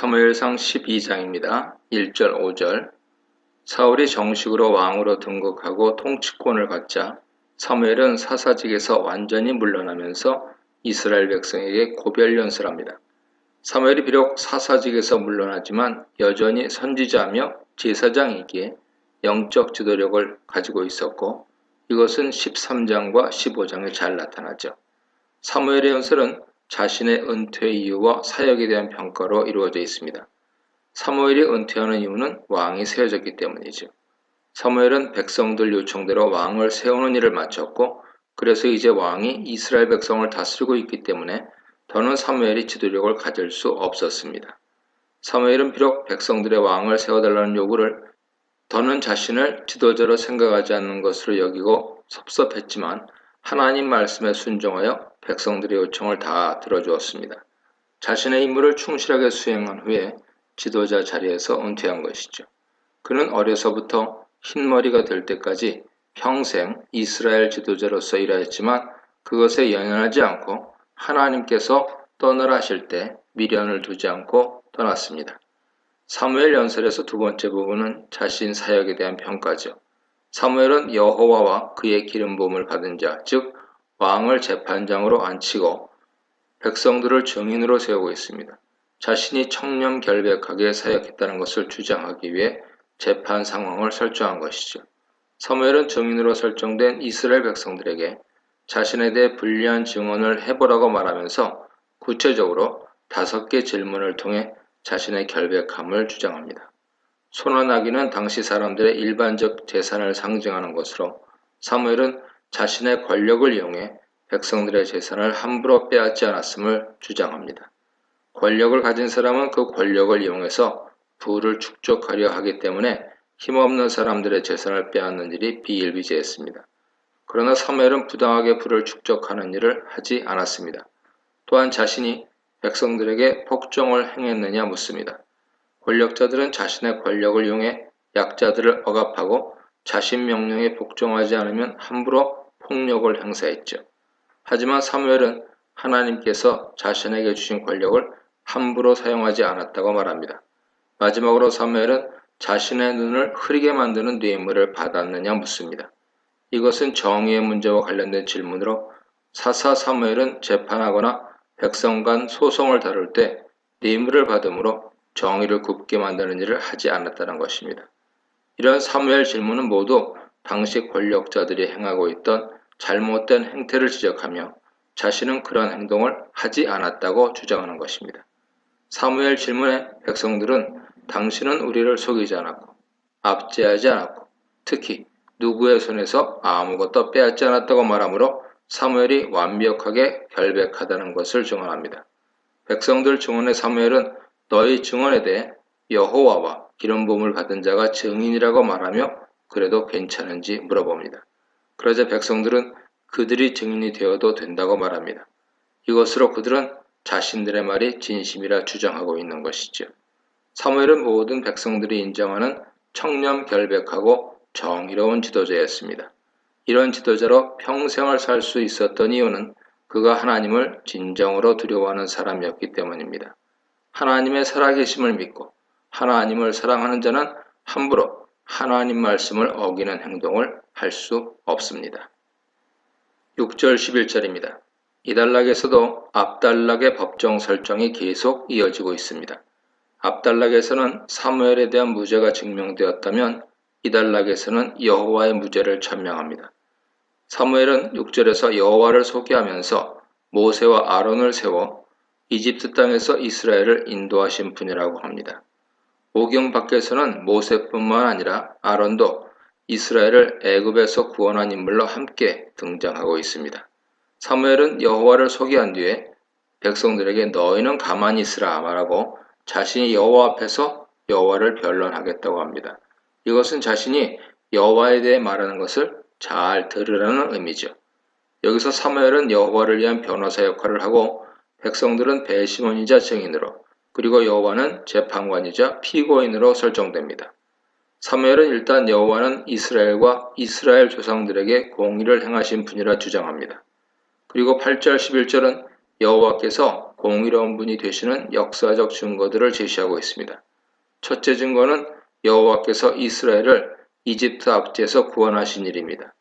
사무엘상 12장입니다. 1절 5절. 사울이 정식으로 왕으로 등극하고 통치권을 갖자 사무엘은 사사직에서 완전히 물러나면서 이스라엘 백성에게 고별연설합니다. 사무엘이 비록 사사직에서 물러나지만 여전히 선지자며 제사장이기에 영적 지도력을 가지고 있었고, 이것은 13장과 15장에 잘 나타나죠. 사무엘의 연설은 자신의 은퇴 이유와 사역에 대한 평가로 이루어져 있습니다. 사무엘이 은퇴하는 이유는 왕이 세워졌기 때문이죠. 사무엘은 백성들 요청대로 왕을 세우는 일을 마쳤고, 그래서 이제 왕이 이스라엘 백성을 다스리고 있기 때문에 더는 사무엘이 지도력을 가질 수 없었습니다. 사무엘은 비록 백성들의 왕을 세워달라는 요구를 더는 자신을 지도자로 생각하지 않는 것으로 여기고 섭섭했지만, 하나님 말씀에 순종하여 백성들의 요청을 다 들어주었습니다. 자신의 임무를 충실하게 수행한 후에 지도자 자리에서 은퇴한 것이죠. 그는 어려서부터 흰머리가 될 때까지 평생 이스라엘 지도자로서 일하였지만, 그것에 연연하지 않고 하나님께서 떠나라 하실 때 미련을 두지 않고 떠났습니다. 사무엘 연설에서 두 번째 부분은 자신 사역에 대한 평가죠. 사무엘은 여호와와 그의 기름 부음을 받은 자, 즉 왕을 재판장으로 앉히고 백성들을 증인으로 세우고 있습니다. 자신이 청렴결백하게 사역했다는 것을 주장하기 위해 재판 상황을 설정한 것이죠. 사무엘은 증인으로 설정된 이스라엘 백성들에게 자신에 대해 불리한 증언을 해보라고 말하면서 구체적으로 5개 질문을 통해 자신의 결백함을 주장합니다. 소나 나귀는 당시 사람들의 일반적 재산을 상징하는 것으로 사무엘은 자신의 권력을 이용해 백성들의 재산을 함부로 빼앗지 않았음을 주장합니다. 권력을 가진 사람은 그 권력을 이용해서 부를 축적하려 하기 때문에 힘없는 사람들의 재산을 빼앗는 일이 비일비재했습니다. 그러나 사무엘은 부당하게 부를 축적하는 일을 하지 않았습니다. 또한 자신이 백성들에게 폭정을 행했느냐 묻습니다. 권력자들은 자신의 권력을 이용해 약자들을 억압하고 자신 명령에 복종하지 않으면 함부로 폭력을 행사했죠. 하지만 사무엘은 하나님께서 자신에게 주신 권력을 함부로 사용하지 않았다고 말합니다. 마지막으로 사무엘은 자신의 눈을 흐리게 만드는 뇌물을 받았느냐 묻습니다. 이것은 정의의 문제와 관련된 질문으로 사사 사무엘은 재판하거나 백성 간 소송을 다룰 때 뇌물을 받음으로 정의를 굽게 만드는 일을 하지 않았다는 것입니다. 이런 사무엘 질문은 모두 당시 권력자들이 행하고 있던 잘못된 행태를 지적하며 자신은 그런 행동을 하지 않았다고 주장하는 것입니다. 사무엘 질문에 백성들은 당신은 우리를 속이지 않았고 압제하지 않았고 특히 누구의 손에서 아무것도 빼앗지 않았다고 말하므로 사무엘이 완벽하게 결백하다는 것을 증언합니다. 백성들 증언의 사무엘은 너희 증언에 대해 여호와와 기름 부음을 받은 자가 증인이라고 말하며 그래도 괜찮은지 물어봅니다. 그러자 백성들은 그들이 증인이 되어도 된다고 말합니다. 이것으로 그들은 자신들의 말이 진심이라 주장하고 있는 것이죠. 사무엘은 모든 백성들이 인정하는 청렴결백하고 정의로운 지도자였습니다. 이런 지도자로 평생을 살 수 있었던 이유는 그가 하나님을 진정으로 두려워하는 사람이었기 때문입니다. 하나님의 살아계심을 믿고 하나님을 사랑하는 자는 함부로 하나님 말씀을 어기는 행동을 할 수 없습니다. 6절 11절입니다. 이달락에서도 압달락의 법정 설정이 계속 이어지고 있습니다. 압달락에서는 사무엘에 대한 무죄가 증명되었다면 이달락에서는 여호와의 무죄를 천명합니다. 사무엘은 6절에서 여호와를 소개하면서 모세와 아론을 세워 이집트 땅에서 이스라엘을 인도하신 분이라고 합니다. 오경 밖에서는 모세뿐만 아니라 아론도 이스라엘을 애굽에서 구원한 인물로 함께 등장하고 있습니다. 사무엘은 여호와를 소개한 뒤에 백성들에게 너희는 가만히 있으라 말하고 자신이 여호와 앞에서 여호와를 변론하겠다고 합니다. 이것은 자신이 여호와에 대해 말하는 것을 잘 들으라는 의미죠. 여기서 사무엘은 여호와를 위한 변호사 역할을 하고 백성들은 배심원이자 증인으로, 그리고 여호와는 재판관이자 피고인으로 설정됩니다. 사무엘은 일단 여호와는 이스라엘과 이스라엘 조상들에게 공의를 행하신 분이라 주장합니다. 그리고 8절 11절은 여호와께서 공의로운 분이 되시는 역사적 증거들을 제시하고 있습니다. 첫째 증거는 여호와께서 이스라엘을 이집트 압제에서 구원하신 일입니다.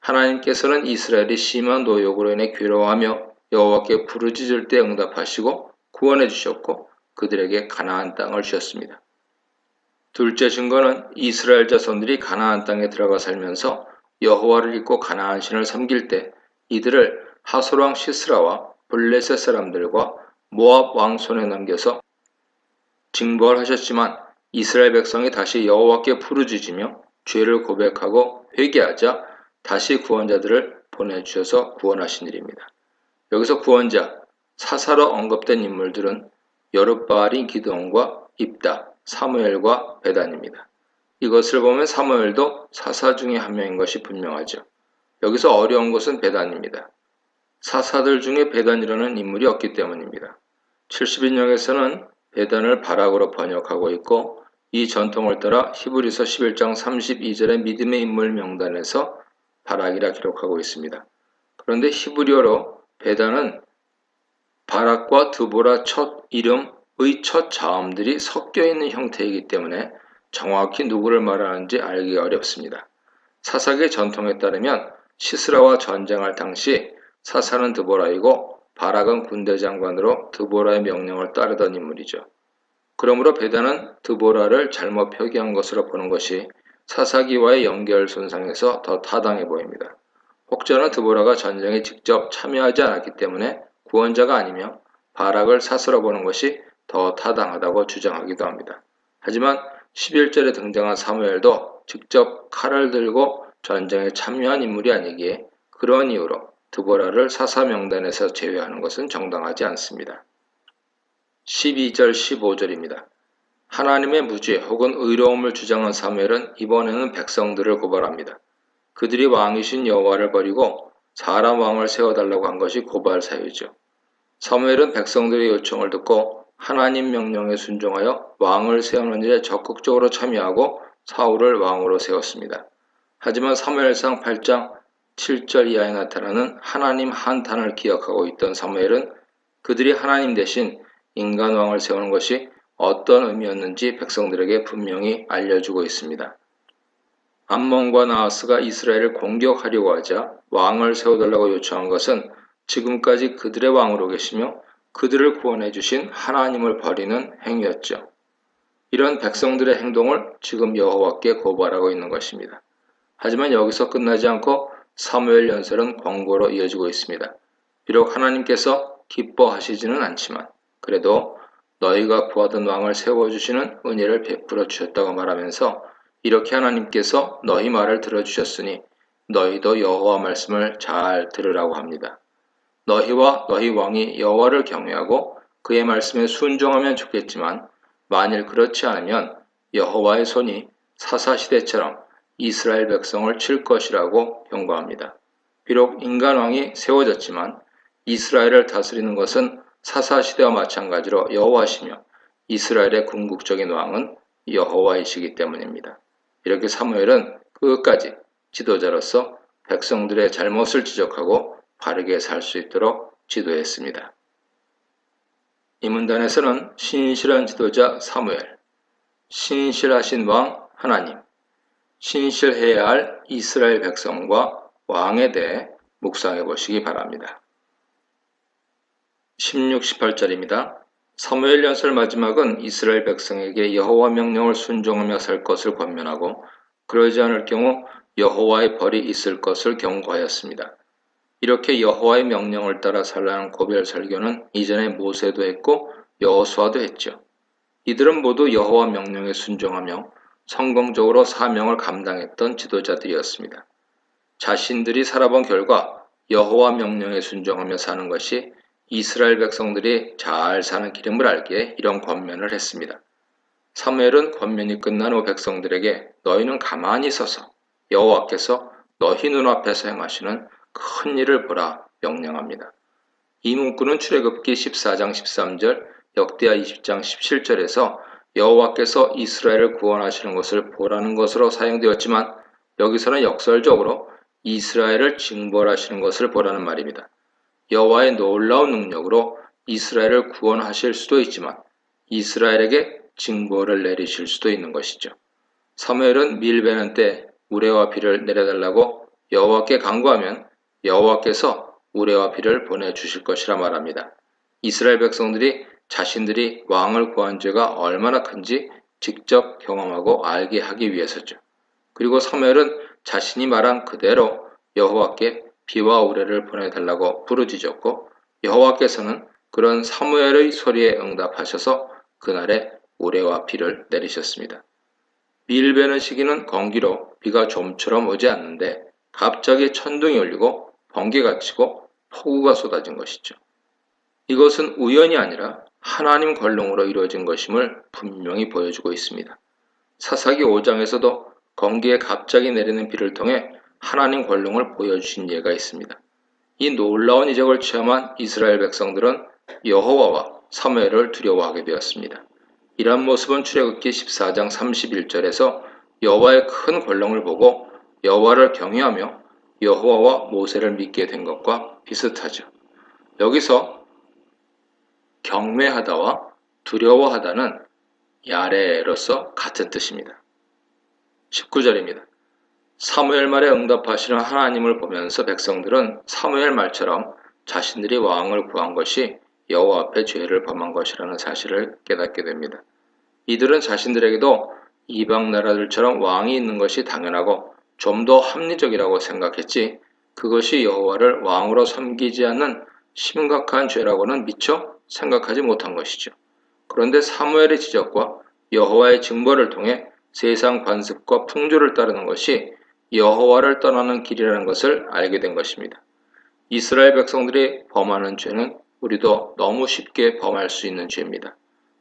하나님께서는 이스라엘이 심한 노역으로 인해 괴로워하며 여호와께 부르짖을 때 응답하시고 구원해 주셨고 그들에게 가나안 땅을 주셨습니다. 둘째 증거는 이스라엘 자손들이 가나안 땅에 들어가 살면서 여호와를 잊고 가나안 신을 섬길 때 이들을 하솔 왕 시스라와 블레셋 사람들과 모압 왕 손에 넘겨서 징벌하셨지만 이스라엘 백성이 다시 여호와께 부르짖으며 죄를 고백하고 회개하자 다시 구원자들을 보내주셔서 구원하신 일입니다. 여기서 구원자, 사사로 언급된 인물들은 여룻바알인 기드온과 입다, 사무엘과 베단입니다. 이것을 보면 사무엘도 사사 중에 한 명인 것이 분명하죠. 여기서 어려운 것은 베단입니다. 사사들 중에 베단이라는 인물이 없기 때문입니다. 70인역에서는 베단을 바락으로 번역하고 있고 이 전통을 따라 히브리서 11장 32절의 믿음의 인물 명단에서 바락이라 기록하고 있습니다. 그런데 히브리어로 베단은 바락과 드보라 첫 이름의 첫 자음들이 섞여 있는 형태이기 때문에 정확히 누구를 말하는지 알기 어렵습니다. 사사기 전통에 따르면 시스라와 전쟁할 당시 사사는 드보라이고 바락은 군대 장관으로 드보라의 명령을 따르던 인물이죠. 그러므로 베단은 드보라를 잘못 표기한 것으로 보는 것이 사사기와의 연결 손상에서 더 타당해 보입니다. 혹자는 드보라가 전쟁에 직접 참여하지 않았기 때문에 구원자가 아니며 바락을 사사로 보는 것이 더 타당하다고 주장하기도 합니다. 하지만 11절에 등장한 사무엘도 직접 칼을 들고 전쟁에 참여한 인물이 아니기에 그런 이유로 드보라를 사사 명단에서 제외하는 것은 정당하지 않습니다. 12절 15절입니다. 하나님의 무죄 혹은 의로움을 주장한 사무엘은 이번에는 백성들을 고발합니다. 그들이 왕이신 여호와를 버리고 사람 왕을 세워달라고 한 것이 고발 사유죠. 사무엘은 백성들의 요청을 듣고 하나님 명령에 순종하여 왕을 세우는 일에 적극적으로 참여하고 사울을 왕으로 세웠습니다. 하지만 사무엘상 8장 7절 이하에 나타나는 하나님 한탄을 기억하고 있던 사무엘은 그들이 하나님 대신 인간 왕을 세우는 것이 어떤 의미였는지 백성들에게 분명히 알려주고 있습니다. 암몬과 나하스가 이스라엘을 공격하려고 하자 왕을 세워달라고 요청한 것은 지금까지 그들의 왕으로 계시며 그들을 구원해 주신 하나님을 버리는 행위였죠. 이런 백성들의 행동을 지금 여호와께 고발하고 있는 것입니다. 하지만 여기서 끝나지 않고 사무엘 연설은 권고로 이어지고 있습니다. 비록 하나님께서 기뻐하시지는 않지만 그래도 너희가 구하던 왕을 세워주시는 은혜를 베풀어 주셨다고 말하면서 이렇게 하나님께서 너희 말을 들어주셨으니 너희도 여호와 말씀을 잘 들으라고 합니다. 너희와 너희 왕이 여호와를 경외하고 그의 말씀에 순종하면 좋겠지만 만일 그렇지 않으면 여호와의 손이 사사시대처럼 이스라엘 백성을 칠 것이라고 경고합니다. 비록 인간왕이 세워졌지만 이스라엘을 다스리는 것은 사사시대와 마찬가지로 여호와시며 이스라엘의 궁극적인 왕은 여호와이시기 때문입니다. 이렇게 사무엘은 끝까지 지도자로서 백성들의 잘못을 지적하고 바르게 살 수 있도록 지도했습니다. 이 문단에서는 신실한 지도자 사무엘, 신실하신 왕 하나님, 신실해야 할 이스라엘 백성과 왕에 대해 묵상해 보시기 바랍니다. 16, 18절입니다. 사무엘 연설 마지막은 이스라엘 백성에게 여호와 명령을 순종하며 살 것을 권면하고 그러지 않을 경우 여호와의 벌이 있을 것을 경고하였습니다. 이렇게 여호와의 명령을 따라 살라는 고별 설교는 이전에 모세도 했고 여호수아도 했죠. 이들은 모두 여호와 명령에 순종하며 성공적으로 사명을 감당했던 지도자들이었습니다. 자신들이 살아본 결과 여호와 명령에 순종하며 사는 것이 이스라엘 백성들이 잘 사는 기름을 알기에 이런 권면을 했습니다. 사무엘은 권면이 끝난 후 백성들에게 너희는 가만히 서서 여호와께서 너희 눈앞에서 행하시는 큰 일을 보라 명령합니다. 이 문구는 출애굽기 14장 13절, 역대하 20장 17절에서 여호와께서 이스라엘을 구원하시는 것을 보라는 것으로 사용되었지만 여기서는 역설적으로 이스라엘을 징벌하시는 것을 보라는 말입니다. 여호와의 놀라운 능력으로 이스라엘을 구원하실 수도 있지만 이스라엘에게 징벌을 내리실 수도 있는 것이죠. 사무엘은 밀베는 때 우레와 비를 내려달라고 여호와께 간구하면 여호와께서 우레와 비를 보내주실 것이라 말합니다. 이스라엘 백성들이 자신들이 왕을 구한 죄가 얼마나 큰지 직접 경험하고 알게 하기 위해서죠. 그리고 사무엘은 자신이 말한 그대로 여호와께 비와 우레를 보내달라고 부르짖었고 여호와께서는 그런 사무엘의 소리에 응답하셔서 그날에 우레와 비를 내리셨습니다. 밀베는 시기는 건기로 비가 좀처럼 오지 않는데 갑자기 천둥이 울리고 번개가 치고 폭우가 쏟아진 것이죠. 이것은 우연이 아니라 하나님 권능으로 이루어진 것임을 분명히 보여주고 있습니다. 사사기 5장에서도 건기에 갑자기 내리는 비를 통해 하나님 권능을 보여주신 예가 있습니다. 이 놀라운 이적을 체험한 이스라엘 백성들은 여호와와 사무엘을 두려워하게 되었습니다. 이러한 모습은 출애굽기 14장 31절에서 여호와의 큰 권능을 보고 여호와를 경외하며 여호와와 모세를 믿게 된 것과 비슷하죠. 여기서 경외하다와 두려워하다는 야레로서 같은 뜻입니다. 19절입니다. 사무엘 말에 응답하시는 하나님을 보면서 백성들은 사무엘 말처럼 자신들이 왕을 구한 것이 여호와 앞에 죄를 범한 것이라는 사실을 깨닫게 됩니다. 이들은 자신들에게도 이방 나라들처럼 왕이 있는 것이 당연하고 좀 더 합리적이라고 생각했지 그것이 여호와를 왕으로 섬기지 않는 심각한 죄라고는 미처 생각하지 못한 것이죠. 그런데 사무엘의 지적과 여호와의 징벌을 통해 세상 관습과 풍조를 따르는 것이 여호와를 떠나는 길이라는 것을 알게 된 것입니다. 이스라엘 백성들이 범하는 죄는 우리도 너무 쉽게 범할 수 있는 죄입니다.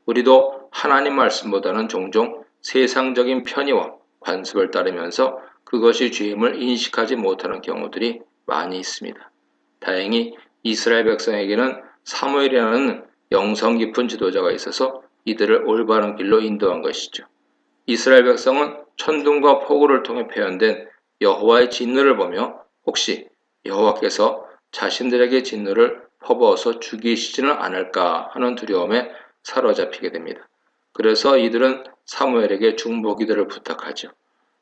우리도 하나님 말씀보다는 종종 세상적인 편의와 관습을 따르면서 그것이 죄임을 인식하지 못하는 경우들이 많이 있습니다. 다행히 이스라엘 백성에게는 사무엘이라는 영성 깊은 지도자가 있어서 이들을 올바른 길로 인도한 것이죠. 이스라엘 백성은 천둥과 폭우를 통해 표현된 여호와의 진노를 보며 혹시 여호와께서 자신들에게 진노를 퍼부어서 죽이시지는 않을까 하는 두려움에 사로잡히게 됩니다. 그래서 이들은 사무엘에게 중보기도를 부탁하죠.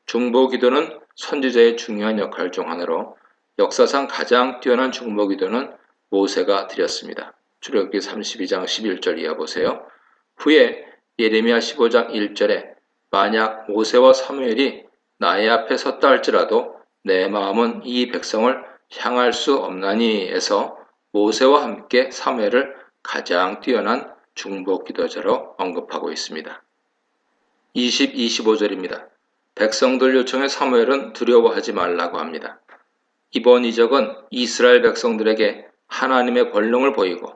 중보기도는 선지자의 중요한 역할 중 하나로 역사상 가장 뛰어난 중보기도는 모세가 드렸습니다. 출애굽기 32장 11절 이하 보세요. 후에 예레미야 15장 1절에 만약 모세와 사무엘이 나의 앞에 섰다 할지라도 내 마음은 이 백성을 향할 수 없나니에서 모세와 함께 사무엘을 가장 뛰어난 중보 기도자로 언급하고 있습니다. 25절입니다. 백성들 요청에 사무엘은 두려워하지 말라고 합니다. 이번 이적은 이스라엘 백성들에게 하나님의 권능을 보이고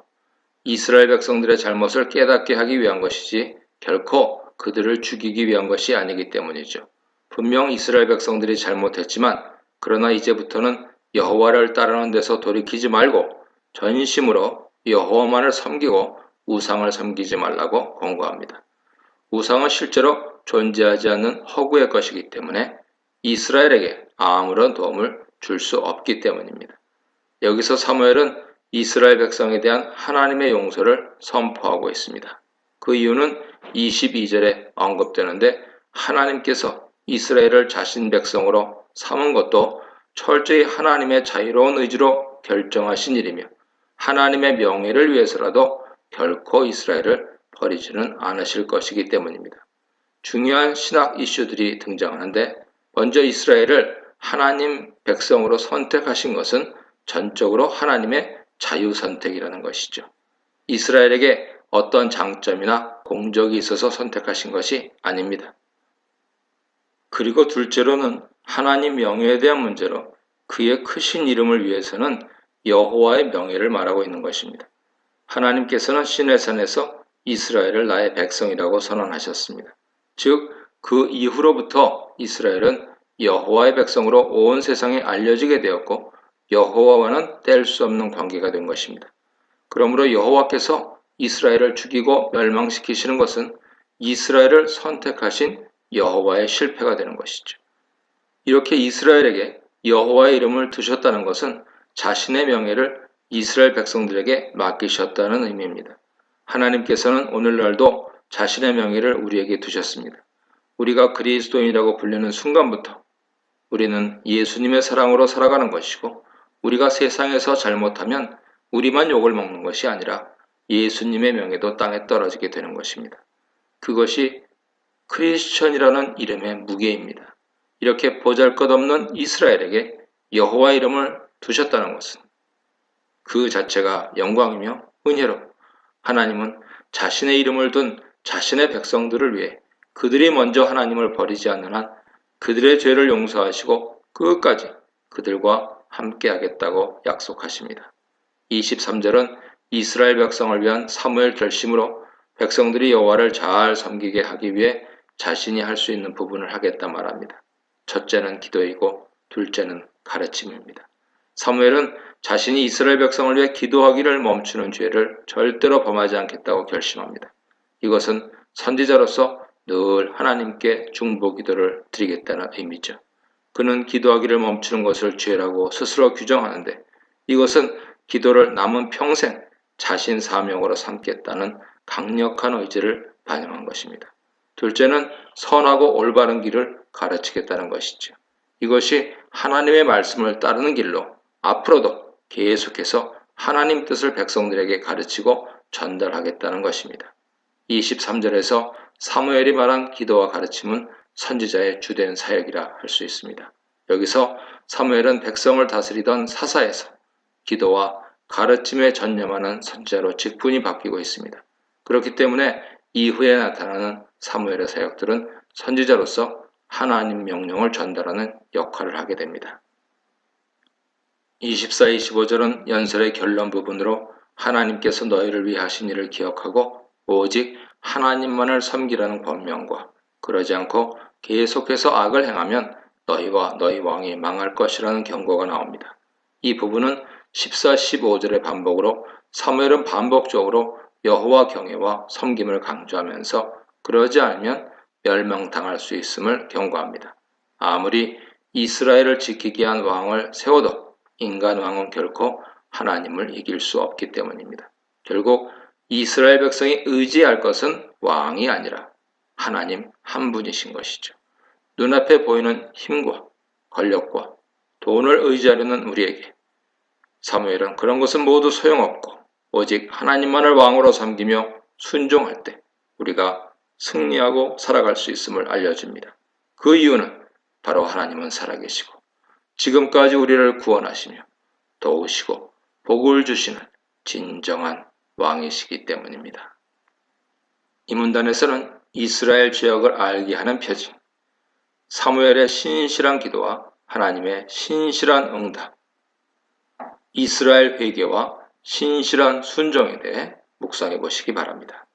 이스라엘 백성들의 잘못을 깨닫게 하기 위한 것이지 결코 그들을 죽이기 위한 것이 아니기 때문이죠. 분명 이스라엘 백성들이 잘못했지만 그러나 이제부터는 여호와를 따르는 데서 돌이키지 말고 전심으로 여호와만을 섬기고 우상을 섬기지 말라고 권고합니다. 우상은 실제로 존재하지 않는 허구의 것이기 때문에 이스라엘에게 아무런 도움을 줄 수 없기 때문입니다. 여기서 사무엘은 이스라엘 백성에 대한 하나님의 용서를 선포하고 있습니다. 그 이유는 22절에 언급되는데 하나님께서 이스라엘을 자신 백성으로 삼은 것도 철저히 하나님의 자유로운 의지로 결정하신 일이며 하나님의 명예를 위해서라도 결코 이스라엘을 버리지는 않으실 것이기 때문입니다. 중요한 신학 이슈들이 등장하는데 먼저 이스라엘을 하나님 백성으로 선택하신 것은 전적으로 하나님의 자유선택이라는 것이죠. 이스라엘에게 어떤 장점이나 공적이 있어서 선택하신 것이 아닙니다. 그리고 둘째로는 하나님 명예에 대한 문제로 그의 크신 이름을 위해서는 여호와의 명예를 말하고 있는 것입니다. 하나님께서는 시내산에서 이스라엘을 나의 백성이라고 선언하셨습니다. 즉, 그 이후로부터 이스라엘은 여호와의 백성으로 온 세상에 알려지게 되었고 여호와와는 뗄 수 없는 관계가 된 것입니다. 그러므로 여호와께서 이스라엘을 죽이고 멸망시키시는 것은 이스라엘을 선택하신 여호와의 실패가 되는 것이죠. 이렇게 이스라엘에게 여호와의 이름을 두셨다는 것은 자신의 명예를 이스라엘 백성들에게 맡기셨다는 의미입니다. 하나님께서는 오늘날도 자신의 명예를 우리에게 두셨습니다. 우리가 그리스도인이라고 불리는 순간부터 우리는 예수님의 사랑으로 살아가는 것이고, 우리가 세상에서 잘못하면 우리만 욕을 먹는 것이 아니라 예수님의 명예도 땅에 떨어지게 되는 것입니다. 그것이 크리스천이라는 이름의 무게입니다. 이렇게 보잘것없는 이스라엘에게 여호와 이름을 두셨다는 것은 그 자체가 영광이며 은혜로, 하나님은 자신의 이름을 둔 자신의 백성들을 위해 그들이 먼저 하나님을 버리지 않는 한 그들의 죄를 용서하시고 끝까지 그들과 함께 하겠다고 약속하십니다. 23절은 이스라엘 백성을 위한 사무엘 결심으로 백성들이 여호와를 잘 섬기게 하기 위해 자신이 할 수 있는 부분을 하겠다 말합니다. 첫째는 기도이고 둘째는 가르침입니다. 사무엘은 자신이 이스라엘 백성을 위해 기도하기를 멈추는 죄를 절대로 범하지 않겠다고 결심합니다. 이것은 선지자로서 늘 하나님께 중보 기도를 드리겠다는 의미죠. 그는 기도하기를 멈추는 것을 죄라고 스스로 규정하는데, 이것은 기도를 남은 평생 자신 사명으로 삼겠다는 강력한 의지를 반영한 것입니다. 둘째는 선하고 올바른 길을 가르치겠다는 것이죠. 이것이 하나님의 말씀을 따르는 길로 앞으로도 계속해서 하나님 뜻을 백성들에게 가르치고 전달하겠다는 것입니다. 23절에서 사무엘이 말한 기도와 가르침은 선지자의 주된 사역이라 할 수 있습니다. 여기서 사무엘은 백성을 다스리던 사사에서 기도와 가르침에 전념하는 선지자로 직분이 바뀌고 있습니다. 그렇기 때문에 이후에 나타나는 사무엘의 사역들은 선지자로서 하나님 명령을 전달하는 역할을 하게 됩니다. 24, 25절은 연설의 결론 부분으로 하나님께서 너희를 위해 하신 일을 기억하고 오직 하나님만을 섬기라는 권면과, 그러지 않고 계속해서 악을 행하면 너희와 너희 왕이 망할 것이라는 경고가 나옵니다. 이 부분은 14, 15절의 반복으로 사무엘은 반복적으로 여호와 경외와 섬김을 강조하면서 그러지 않으면 멸망당할 수 있음을 경고합니다. 아무리 이스라엘을 지키기 위한 왕을 세워도 인간 왕은 결코 하나님을 이길 수 없기 때문입니다. 결국 이스라엘 백성이 의지할 것은 왕이 아니라 하나님 한 분이신 것이죠. 눈앞에 보이는 힘과 권력과 돈을 의지하려는 우리에게 사무엘은 그런 것은 모두 소용없고 오직 하나님만을 왕으로 섬기며 순종할 때 우리가 승리하고 살아갈 수 있음을 알려줍니다. 그 이유는 바로 하나님은 살아계시고 지금까지 우리를 구원하시며 도우시고 복을 주시는 진정한 왕이시기 때문입니다. 이 문단에서는 이스라엘 죄악을 알게 하는 표징, 사무엘의 신실한 기도와 하나님의 신실한 응답, 이스라엘 회개와 신실한 순종에 대해 묵상해 보시기 바랍니다.